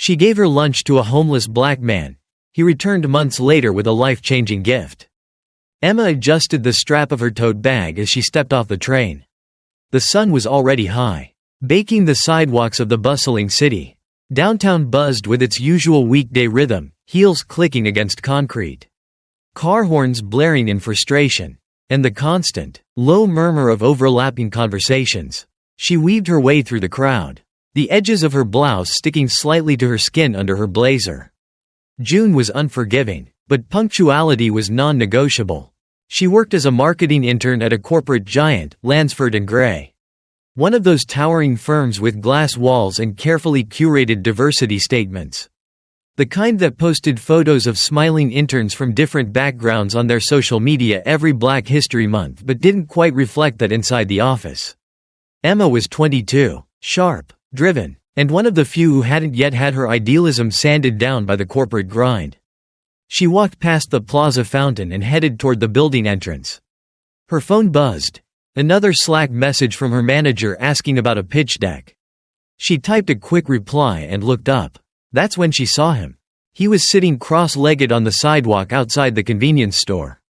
She gave her lunch to a homeless black man. He returned months later with a life-changing gift. Emma adjusted the strap of her tote bag as she stepped off the train. The sun was already high, baking the sidewalks of the bustling city. Downtown buzzed with its usual weekday rhythm, heels clicking against concrete, car horns blaring in frustration, and the constant, low murmur of overlapping conversations. She weaved her way through the crowd, the edges of her blouse sticking slightly to her skin under her blazer. June was unforgiving, but punctuality was non-negotiable. She worked as a marketing intern at a corporate giant, Lansford & Gray. One of those towering firms with glass walls and carefully curated diversity statements. The kind that posted photos of smiling interns from different backgrounds on their social media every Black History Month but didn't quite reflect that inside the office. Emma was 22, sharp, driven, and one of the few who hadn't yet had her idealism sanded down by the corporate grind. She walked past the plaza fountain and headed toward the building entrance. Her phone buzzed. Another Slack message from her manager asking about a pitch deck. She typed a quick reply and looked up. That's when she saw him. He was sitting cross-legged on the sidewalk outside the convenience store.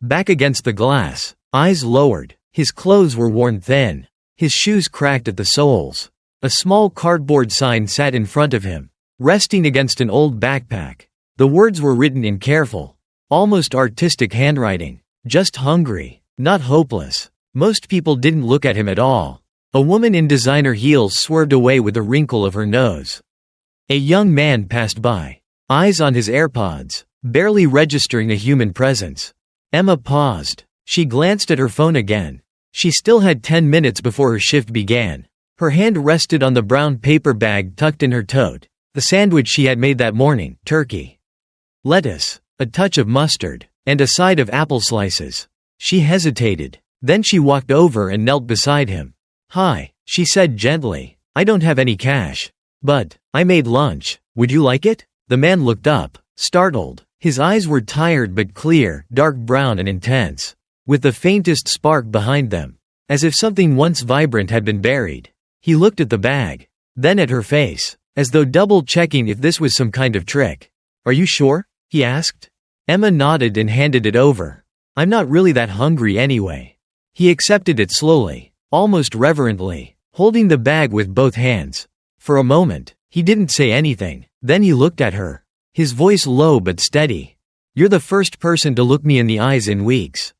Back against the glass, eyes lowered, his clothes were worn thin, his shoes cracked at the soles. A small cardboard sign sat in front of him, resting against an old backpack. The words were written in careful, almost artistic handwriting. Just hungry, not hopeless. Most people didn't look at him at all. A woman in designer heels swerved away with a wrinkle of her nose. A young man passed by, eyes on his AirPods, barely registering a human presence. Emma paused. She glanced at her phone again. She still had 10 minutes before her shift began. Her hand rested on the brown paper bag tucked in her tote, the sandwich she had made that morning, turkey, lettuce, a touch of mustard, and a side of apple slices. She hesitated. Then she walked over and knelt beside him. "Hi," she said gently. "I don't have any cash. But I made lunch. Would you like it?" The man looked up, startled. His eyes were tired but clear, dark brown and intense, with the faintest spark behind them, as if something once vibrant had been buried. He looked at the bag, then at her face, as though double-checking if this was some kind of trick. "Are you sure?" he asked. Emma nodded and handed it over. "I'm not really that hungry anyway." He accepted it slowly, almost reverently, holding the bag with both hands. For a moment, he didn't say anything. Then he looked at her, his voice low but steady. "You're the first person to look me in the eyes in weeks,"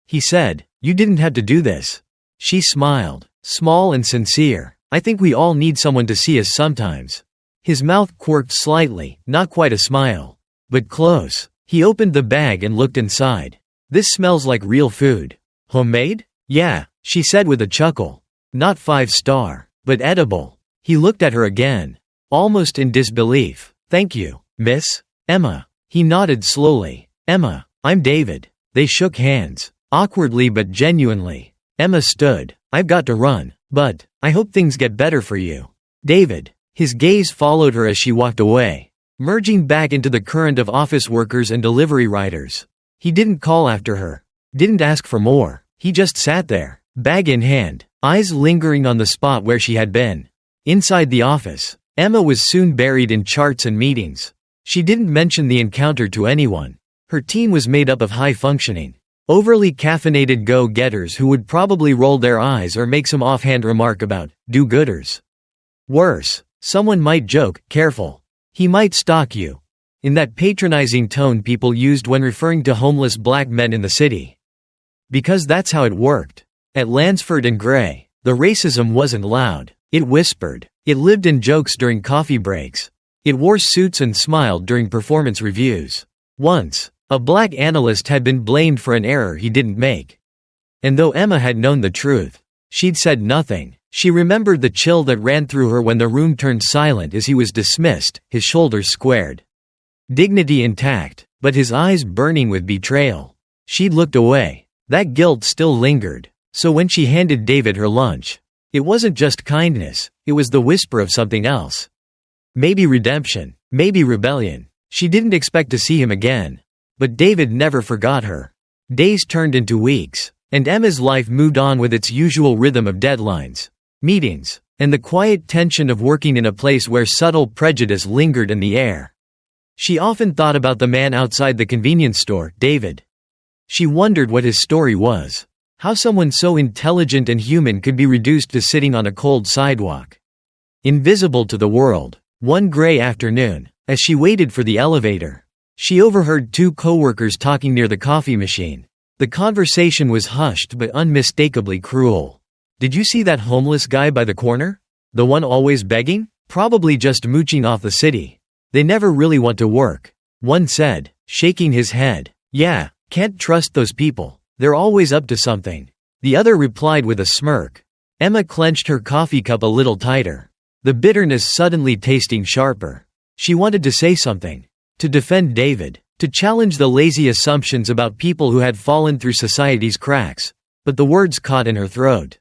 he said. "You didn't have to do this." She smiled, small and sincere. "I think we all need someone to see us sometimes." His mouth quirked slightly, not quite a smile, but close. He opened the bag and looked inside. "This smells like real food." "Homemade?" "Yeah," she said with a chuckle. "Not 5-star, but edible." He looked at her again, almost in disbelief. "Thank you, Miss Emma." He nodded slowly. "Emma, I'm David." They shook hands, awkwardly but genuinely. Emma stood. "I've got to run, but I hope things get better for you, David." His gaze followed her as she walked away, merging back into the current of office workers and delivery riders. He didn't call after her. Didn't ask for more. He just sat there, bag in hand, eyes lingering on the spot where she had been. Inside the office, Emma was soon buried in charts and meetings. She didn't mention the encounter to anyone. Her team was made up of high-functioning, overly caffeinated go-getters who would probably roll their eyes or make some offhand remark about do-gooders. Worse, someone might joke, "Careful. He might stalk you," in that patronizing tone people used when referring to homeless black men in the city. Because that's how it worked. At Lansford & Gray, the racism wasn't loud. It whispered. It lived in jokes during coffee breaks. It wore suits and smiled during performance reviews. Once, a black analyst had been blamed for an error he didn't make. And though Emma had known the truth, she'd said nothing. She remembered the chill that ran through her when the room turned silent as he was dismissed, his shoulders squared, dignity intact, but his eyes burning with betrayal. She'd looked away. That guilt still lingered. So when she handed David her lunch, it wasn't just kindness, it was the whisper of something else. Maybe redemption, maybe rebellion. She didn't expect to see him again. But David never forgot her. Days turned into weeks, and Emma's life moved on with its usual rhythm of deadlines, meetings, and the quiet tension of working in a place where subtle prejudice lingered in the air. She often thought about the man outside the convenience store, David. She wondered what his story was. How someone so intelligent and human could be reduced to sitting on a cold sidewalk. Invisible to the world. One gray afternoon, as she waited for the elevator, she overheard two coworkers talking near the coffee machine. The conversation was hushed but unmistakably cruel. "Did you see that homeless guy by the corner? The one always begging? Probably just mooching off the city. They never really want to work," one said, shaking his head. "Yeah, can't trust those people. They're always up to something," the other replied with a smirk. Emma clenched her coffee cup a little tighter, the bitterness suddenly tasting sharper. She wanted to say something. To defend David. To challenge the lazy assumptions about people who had fallen through society's cracks. But the words caught in her throat.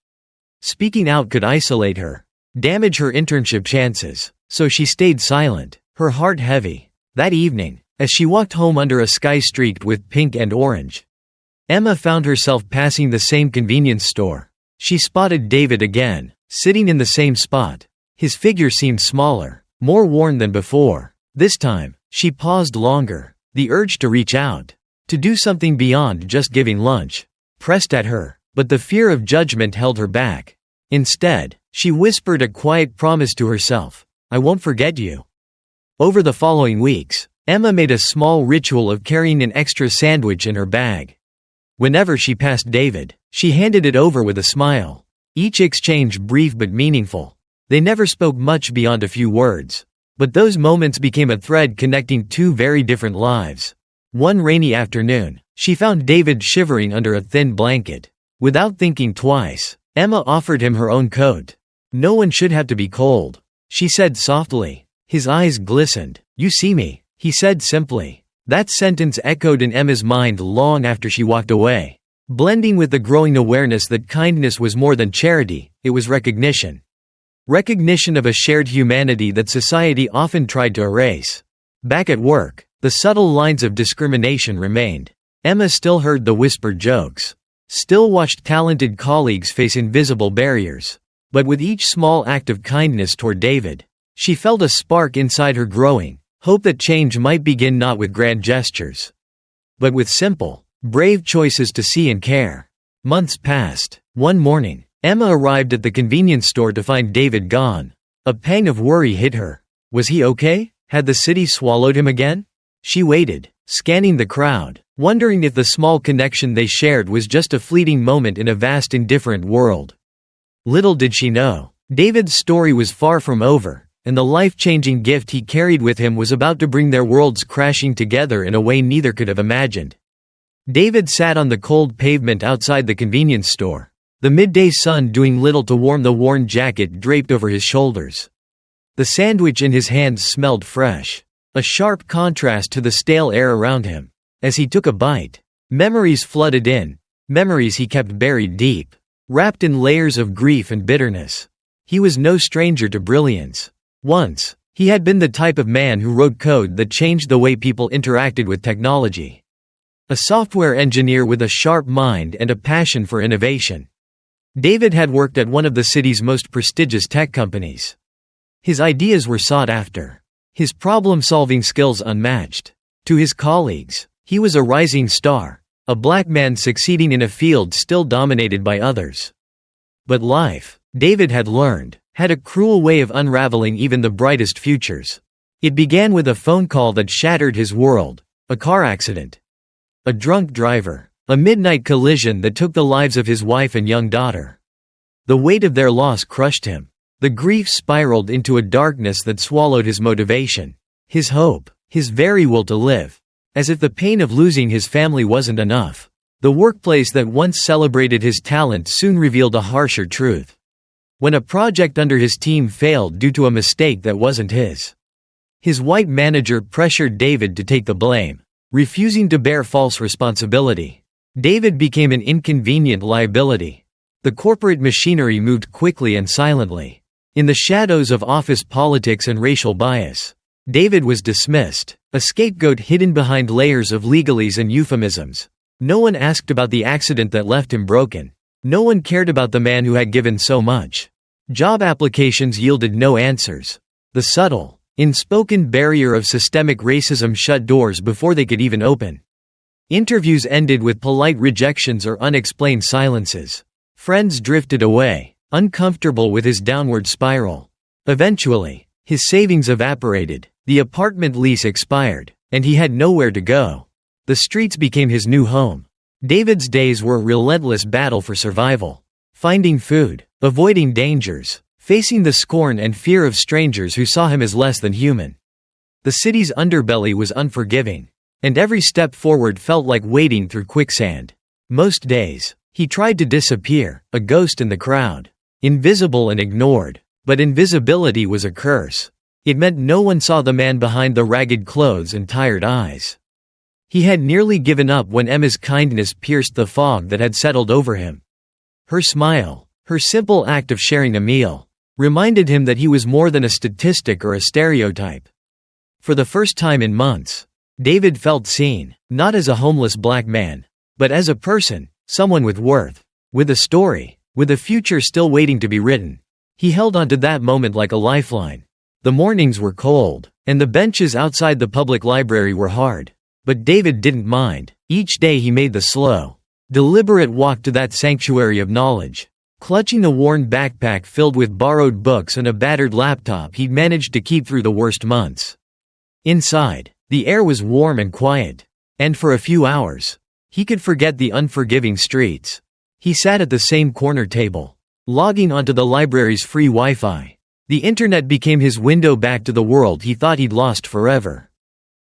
Speaking out could isolate her. Damage her internship chances. So she stayed silent, her heart heavy. That evening, as she walked home under a sky streaked with pink and orange, Emma found herself passing the same convenience store. She spotted David again, sitting in the same spot. His figure seemed smaller, more worn than before. This time, she paused longer. The urge to reach out, to do something beyond just giving lunch, pressed at her, but the fear of judgment held her back. Instead, she whispered a quiet promise to herself, "I won't forget you." Over the following weeks, Emma made a small ritual of carrying an extra sandwich in her bag. Whenever she passed David, she handed it over with a smile. Each exchange brief but meaningful. They never spoke much beyond a few words. But those moments became a thread connecting two very different lives. One rainy afternoon, she found David shivering under a thin blanket. Without thinking twice, Emma offered him her own coat. "No one should have to be cold," she said softly. His eyes glistened. "You see me," he said simply. That sentence echoed in Emma's mind long after she walked away. Blending with the growing awareness that kindness was more than charity, it was recognition. Recognition of a shared humanity that society often tried to erase. Back at work, the subtle lines of discrimination remained. Emma still heard the whispered jokes. Still watched talented colleagues face invisible barriers. But with each small act of kindness toward David, she felt a spark inside her growing. Hope that change might begin not with grand gestures, but with simple, brave choices to see and care. Months passed. One morning, Emma arrived at the convenience store to find David gone. A pang of worry hit her. Was he okay? Had the city swallowed him again? She waited, scanning the crowd, wondering if the small connection they shared was just a fleeting moment in a vast indifferent world. Little did she know, David's story was far from over. And the life-changing gift he carried with him was about to bring their worlds crashing together in a way neither could have imagined. David sat on the cold pavement outside the convenience store, the midday sun doing little to warm the worn jacket draped over his shoulders. The sandwich in his hands smelled fresh, a sharp contrast to the stale air around him. As he took a bite, memories flooded in, memories he kept buried deep, wrapped in layers of grief and bitterness. He was no stranger to brilliance. Once, he had been the type of man who wrote code that changed the way people interacted with technology. A software engineer with a sharp mind and a passion for innovation. David had worked at one of the city's most prestigious tech companies. His ideas were sought after, his problem-solving skills unmatched. To his colleagues, he was a rising star, a black man succeeding in a field still dominated by others. But life, David had learned, had a cruel way of unraveling even the brightest futures. It began with a phone call that shattered his world, a car accident, a drunk driver, a midnight collision that took the lives of his wife and young daughter. The weight of their loss crushed him. The grief spiraled into a darkness that swallowed his motivation, his hope, his very will to live. As if the pain of losing his family wasn't enough, the workplace that once celebrated his talent soon revealed a harsher truth. When a project under his team failed due to a mistake that wasn't his white manager pressured David to take the blame, refusing to bear false responsibility. David became an inconvenient liability. The corporate machinery moved quickly and silently. In the shadows of office politics and racial bias, David was dismissed, a scapegoat hidden behind layers of legalese and euphemisms. No one asked about the accident that left him broken. No one cared about the man who had given so much. Job applications yielded no answers. The subtle, unspoken barrier of systemic racism shut doors before they could even open. Interviews ended with polite rejections or unexplained silences. Friends drifted away, uncomfortable with his downward spiral. Eventually, his savings evaporated, the apartment lease expired, and he had nowhere to go. The streets became his new home. David's days were a relentless battle for survival. Finding food, avoiding dangers, facing the scorn and fear of strangers who saw him as less than human. The city's underbelly was unforgiving, and every step forward felt like wading through quicksand. Most days, he tried to disappear, a ghost in the crowd. Invisible and ignored. But invisibility was a curse. It meant no one saw the man behind the ragged clothes and tired eyes. He had nearly given up when Emma's kindness pierced the fog that had settled over him. Her smile, her simple act of sharing a meal, reminded him that he was more than a statistic or a stereotype. For the first time in months, David felt seen, not as a homeless black man, but as a person, someone with worth, with a story, with a future still waiting to be written. He held on to that moment like a lifeline. The mornings were cold, and the benches outside the public library were hard. But David didn't mind. Each day he made the slow, deliberate walk to that sanctuary of knowledge. Clutching a worn backpack filled with borrowed books and a battered laptop he'd managed to keep through the worst months. Inside, the air was warm and quiet. And for a few hours, he could forget the unforgiving streets. He sat at the same corner table, logging onto the library's free Wi-Fi. The internet became his window back to the world he thought he'd lost forever.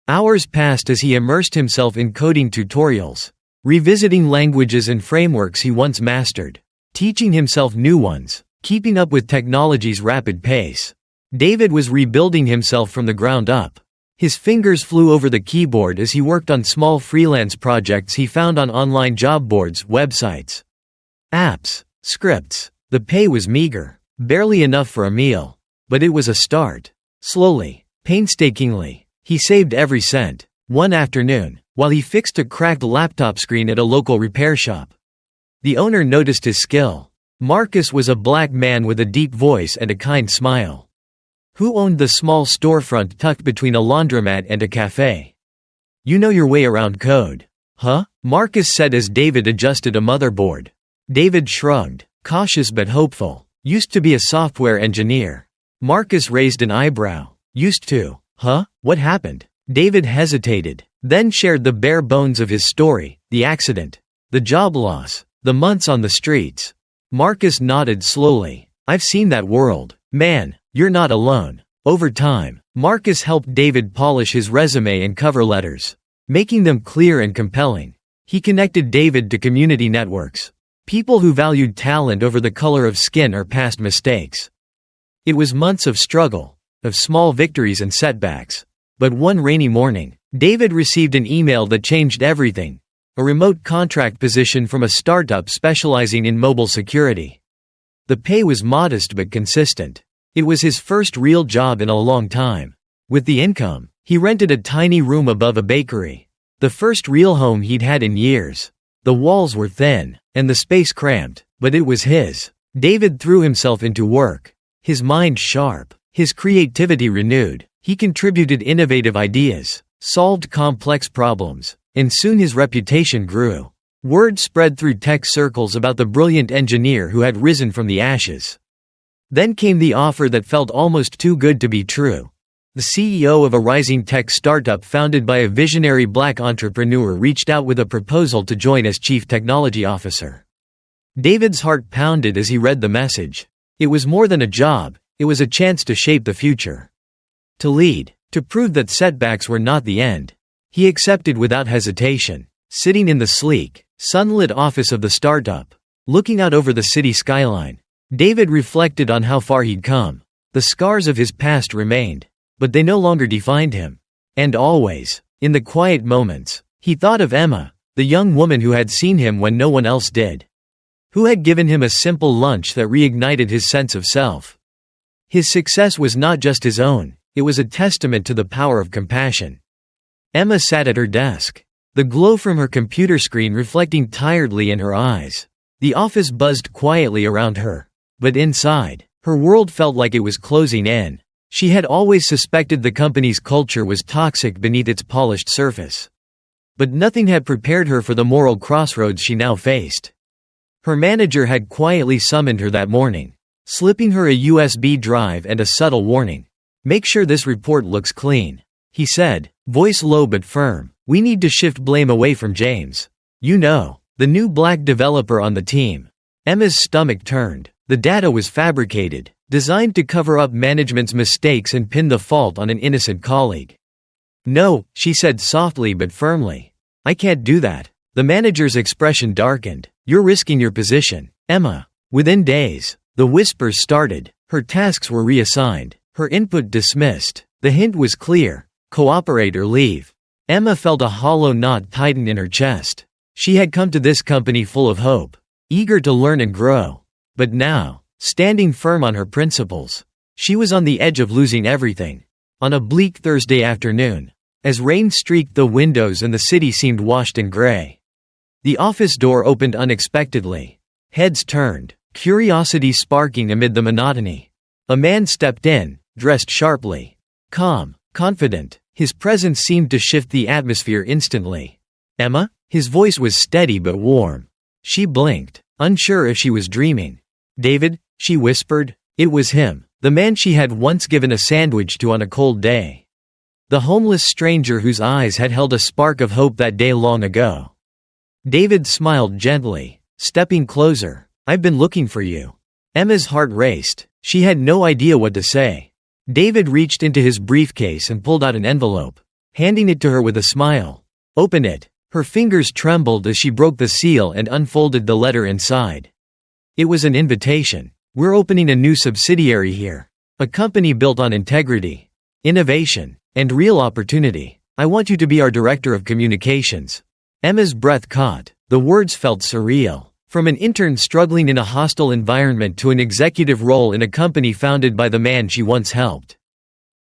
Hours passed as he immersed himself in coding tutorials, revisiting languages and frameworks he once mastered, teaching himself new ones, keeping up with technology's rapid pace. David was rebuilding himself from the ground up. His fingers flew over the keyboard as he worked on small freelance projects he found on online job boards, websites, apps, scripts. The pay was meager, barely enough for a meal. But it was a start. Slowly, painstakingly, he saved every cent. One afternoon, while he fixed a cracked laptop screen at a local repair shop, the owner noticed his skill. Marcus was a black man with a deep voice and a kind smile, who owned the small storefront tucked between a laundromat and a cafe. "You know your way around code, huh?" Marcus said as David adjusted a motherboard. David shrugged, cautious but hopeful. "Used to be a software engineer." Marcus raised an eyebrow. "Used to, huh? What happened?" David hesitated, then shared the bare bones of his story: the accident, the job loss, the months on the streets. Marcus nodded slowly. "I've seen that world. Man, you're not alone." Over time, Marcus helped David polish his resume and cover letters, making them clear and compelling. He connected David to community networks, people who valued talent over the color of skin or past mistakes. It was months of struggle, of small victories and setbacks. But one rainy morning, David received an email that changed everything: a remote contract position from a startup specializing in mobile security. The pay was modest but consistent. It was his first real job in a long time. With the income, he rented a tiny room above a bakery. The first real home he'd had in years. The walls were thin, and the space cramped, but it was his. David threw himself into work, his mind sharp, his creativity renewed. He contributed innovative ideas, solved complex problems, and soon his reputation grew. Word spread through tech circles about the brilliant engineer who had risen from the ashes. Then came the offer that felt almost too good to be true. The CEO of a rising tech startup founded by a visionary black entrepreneur reached out with a proposal to join as chief technology officer. David's heart pounded as he read the message. It was more than a job, it was a chance to shape the future. To lead, to prove that setbacks were not the end. He accepted without hesitation. Sitting in the sleek, sunlit office of the startup, looking out over the city skyline, David reflected on how far he'd come. The scars of his past remained, but they no longer defined him. And always, in the quiet moments, he thought of Emma, the young woman who had seen him when no one else did, who had given him a simple lunch that reignited his sense of self. His success was not just his own, it was a testament to the power of compassion. Emma sat at her desk, the glow from her computer screen reflecting tiredly in her eyes. The office buzzed quietly around her, but inside, Her world felt like it was closing in. She had always suspected the company's culture was toxic beneath its polished surface. But nothing had prepared her for the moral crossroads she now faced. Her manager had quietly summoned her that morning, slipping her a USB drive and a subtle warning. "Make sure this report looks clean," he said, voice low but firm. "We need to shift blame away from James. You know, the new black developer on the team." Emma's stomach turned. The data was fabricated, designed to cover up management's mistakes and pin the fault on an innocent colleague. "No," she said softly but firmly. "I can't do that." The manager's expression darkened. "You're risking your position, Emma." Within days, the whispers started. Her tasks were reassigned, her input dismissed. The hint was clear: cooperate or leave. Emma felt a hollow knot tighten in her chest. She had come to this company full of hope, eager to learn and grow. But now, standing firm on her principles, she was on the edge of losing everything. On a bleak Thursday afternoon, as rain streaked the windows and the city seemed washed in gray, the office door opened unexpectedly. Heads turned, curiosity sparking amid the monotony. A man stepped in, dressed sharply. Calm, confident, his presence seemed to shift the atmosphere instantly. "Emma?" His voice was steady but warm. She blinked, unsure if she was dreaming. "David?" she whispered. It was him, the man she had once given a sandwich to on a cold day. The homeless stranger whose eyes had held a spark of hope that day long ago. David smiled gently, stepping closer. "I've been looking for you." Emma's heart raced. She had no idea what to say. David reached into his briefcase and pulled out an envelope, handing it to her with a smile. "Open it." Her fingers trembled as she broke the seal and unfolded the letter inside. It was an invitation. "We're opening a new subsidiary here. A company built on integrity, innovation, and real opportunity. I want you to be our director of communications." Emma's breath caught. The words felt surreal. From an intern struggling in a hostile environment to an executive role in a company founded by the man she once helped.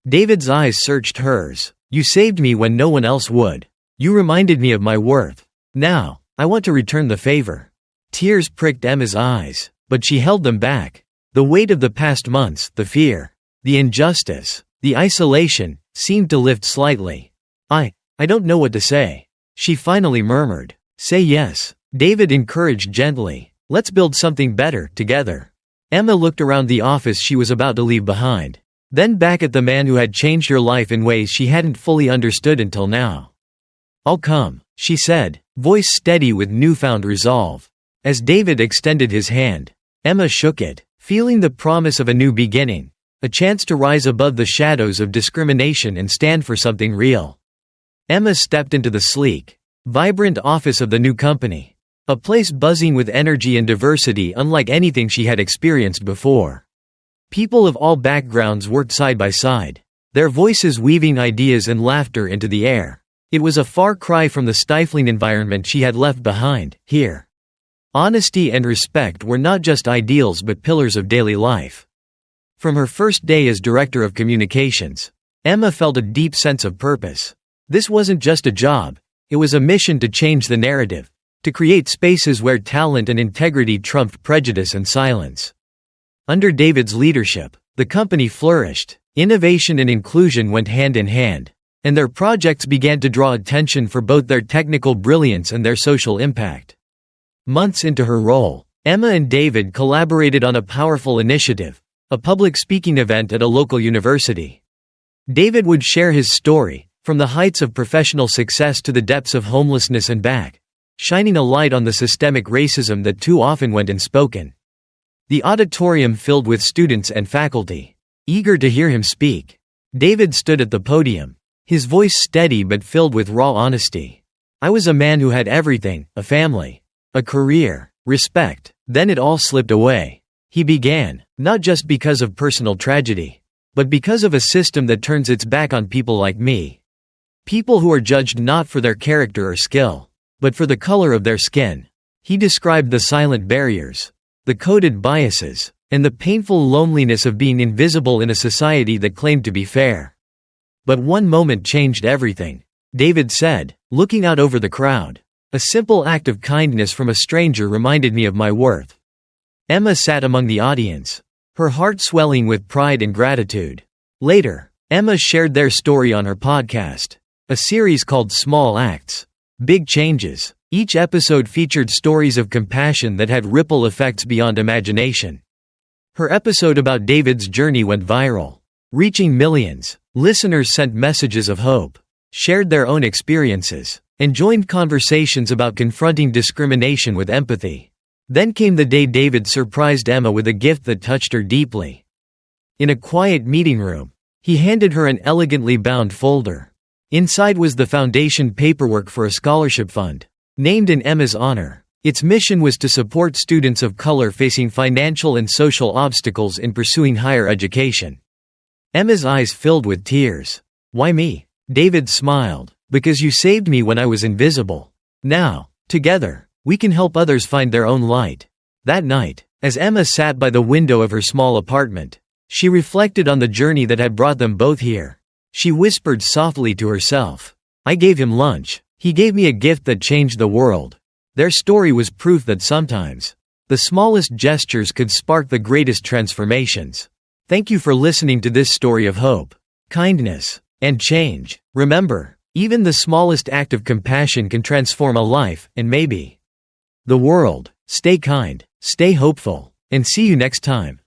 David's eyes searched hers. "You saved me when no one else would. You reminded me of my worth. Now, I want to return the favor." Tears pricked Emma's eyes, but she held them back. The weight of the past months, the fear, the injustice, the isolation, seemed to lift slightly. I don't know what to say," she finally murmured. "Say yes," David encouraged gently. "Let's build something better, together." Emma looked around the office she was about to leave behind, then back at the man who had changed her life in ways she hadn't fully understood until now. "I'll come," she said, voice steady with newfound resolve. As David extended his hand, Emma shook it, feeling the promise of a new beginning, a chance to rise above the shadows of discrimination and stand for something real. Emma stepped into the sleek, vibrant office of the new company, a place buzzing with energy and diversity unlike anything she had experienced before. People of all backgrounds worked side by side, their voices weaving ideas and laughter into the air. It was a far cry from the stifling environment she had left behind. Here, honesty and respect were not just ideals but pillars of daily life. From her first day as director of communications, Emma felt a deep sense of purpose. This wasn't just a job, it was a mission to change the narrative, to create spaces where talent and integrity trumped prejudice and silence. Under David's leadership, the company flourished. Innovation and inclusion went hand in hand, and their projects began to draw attention for both their technical brilliance and their social impact. Months into her role, Emma and David collaborated on a powerful initiative, a public speaking event at a local university. David would share his story, from the heights of professional success to the depths of homelessness and back, shining a light on the systemic racism that too often went unspoken. The auditorium filled with students and faculty, eager to hear him speak. David stood at the podium, his voice steady but filled with raw honesty. "I was a man who had everything, a family, a career, respect. Then it all slipped away," he began, "not just because of personal tragedy, but because of a system that turns its back on people like me. People who are judged not for their character or skill, but for the color of their skin." He described the silent barriers, the coded biases, and the painful loneliness of being invisible in a society that claimed to be fair. "But one moment changed everything," David said, looking out over the crowd. "A simple act of kindness from a stranger reminded me of my worth." Emma sat among the audience, her heart swelling with pride and gratitude. Later, Emma shared their story on her podcast, a series called Small Acts, Big Changes. Each episode featured stories of compassion that had ripple effects beyond imagination. Her episode about David's journey went viral, reaching millions. Listeners sent messages of hope, shared their own experiences, and joined conversations about confronting discrimination with empathy. Then came the day David surprised Emma with a gift that touched her deeply. In a quiet meeting room, he handed her an elegantly bound folder. Inside was the foundation paperwork for a scholarship fund, named in Emma's honor. Its mission was to support students of color facing financial and social obstacles in pursuing higher education. Emma's eyes filled with tears. "Why me?" David smiled. "Because you saved me when I was invisible. Now, together, we can help others find their own light." That night, as Emma sat by the window of her small apartment, she reflected on the journey that had brought them both here. She whispered softly to herself, "I gave him lunch. He gave me a gift that changed the world." Their story was proof that sometimes, the smallest gestures could spark the greatest transformations. Thank you for listening to this story of hope, kindness, and change. Remember, even the smallest act of compassion can transform a life, and maybe the world. Stay kind, stay hopeful, and see you next time.